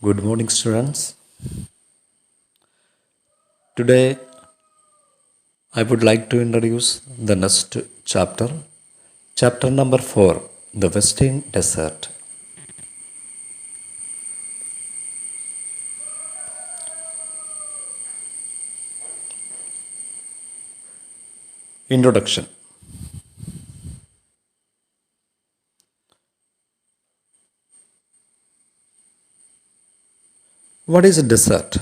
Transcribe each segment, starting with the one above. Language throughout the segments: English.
Good morning, students. Today, I would like to introduce the next chapter, chapter number 4, the Western Desert. Introduction. What is a desert?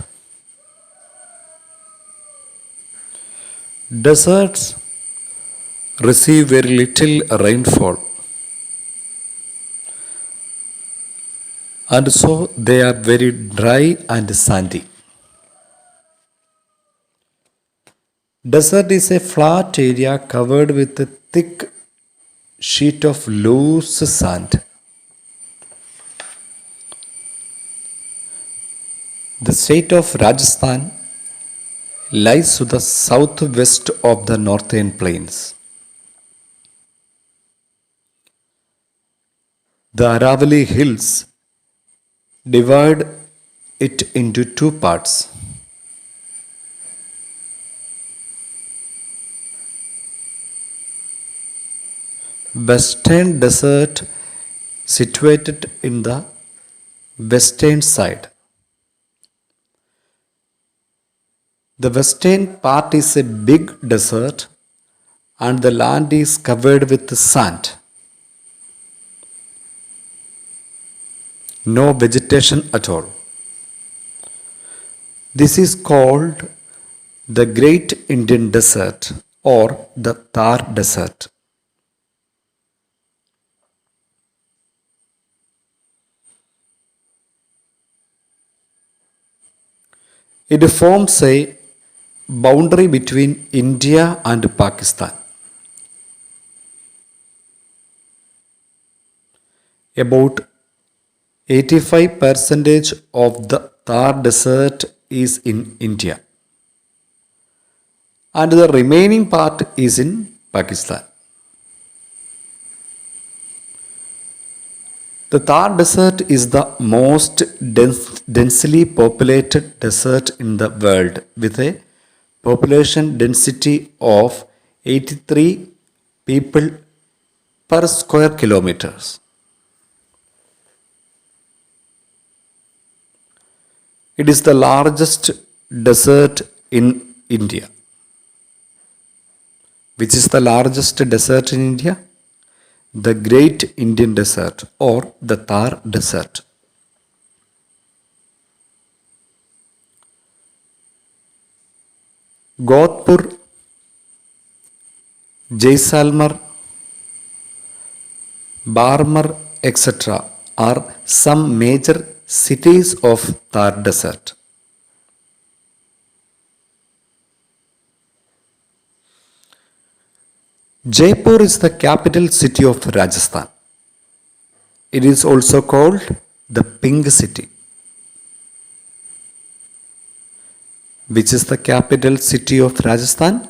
Deserts receive very little rainfall, and so they are very dry and sandy. Desert is a flat area covered with a thick sheet of loose sand. The state of Rajasthan lies to the southwest of the northern plains. The Aravalli Hills divide it into two parts. Western Desert situated in the western side. The western part is a big desert and the land is covered with sand. No vegetation at all. This is called the Great Indian Desert or the Thar Desert. It forms a boundary between India and Pakistan. About 85% of the Thar Desert is in India, and the remaining part is in Pakistan. The Thar Desert is the most densely populated desert in the world with a population density of 83 people per square kilometers. It is the largest desert in India. Which is the largest desert in India? The Great Indian Desert or the Thar Desert. Godpur, Jaisalmer, Barmer, etc. are some major cities of Thar Desert. Jaipur is the capital city of Rajasthan. It is also called the Pink City. Which is the capital city of Rajasthan?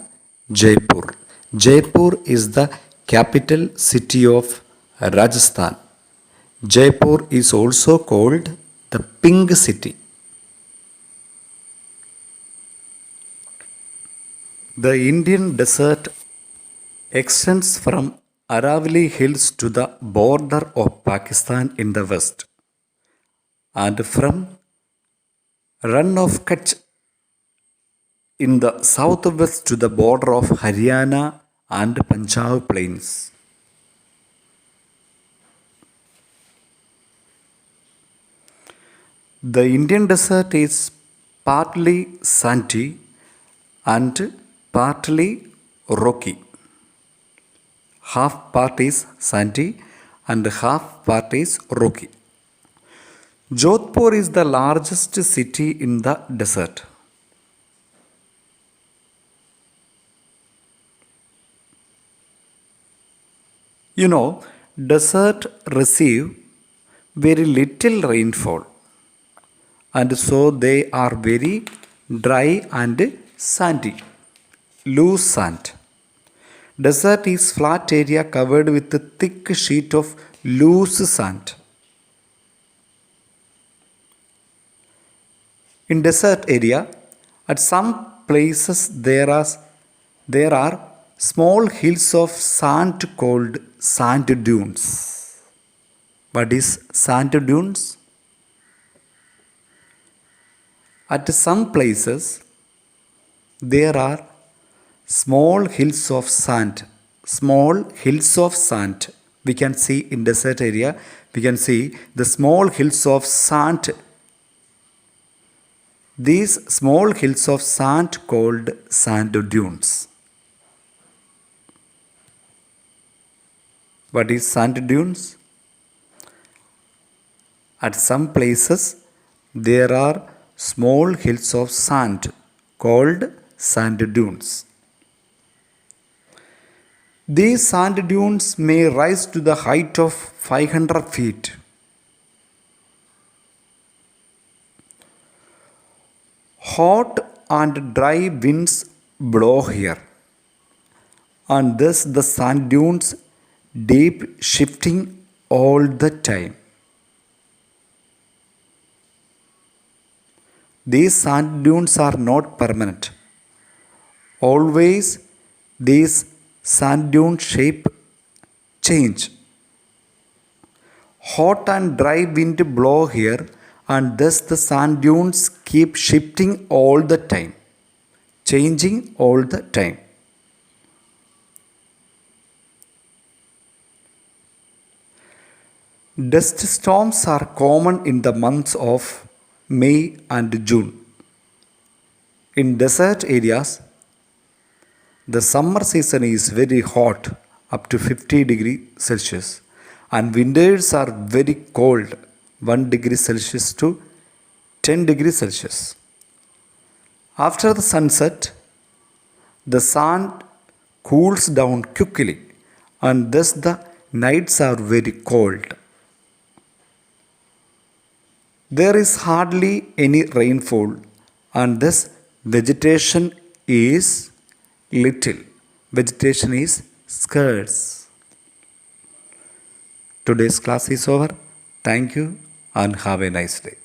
Jaipur. Jaipur is the capital city of Rajasthan. Jaipur is also called the Pink City. The Indian desert extends from Aravalli Hills to the border of Pakistan in the west and from Rann of Kutch in the southwest to the border of Haryana and Punjab plains. The Indian desert is partly sandy and partly rocky. Half part is sandy and half part is rocky. Jodhpur is the largest city in the desert. Desert receive very little rainfall and so they are very dry and sandy, loose sand. Desert is flat area covered with a thick sheet of loose sand. In desert area, at some places there are small hills of sand called sand dunes. What is sand dunes? At some places there are small hills of sand. Small hills of sand. We can see in desert area, we can see the small hills of sand. These small hills of sand called sand dunes. What is sand dunes? At some places there are small hills of sand called sand dunes. These sand dunes may rise to the height of 500 feet. Hot and dry winds blow here, and thus the sand dunes deep shifting all the time. These sand dunes are not permanent. Always these sand dune shape change. Hot and dry wind blow here, and thus the sand dunes keep shifting all the time, changing all the time. Dust storms are common in the months of May and June. In desert areas, the summer season is very hot, up to 50 degrees Celsius, and winters are very cold, 1 degree Celsius to 10 degrees Celsius. After the sunset, the sun cools down quickly, and thus the nights are very cold. There is hardly any rainfall, and thus vegetation is little. Vegetation is scarce. Today's class is over. Thank you and have a nice day.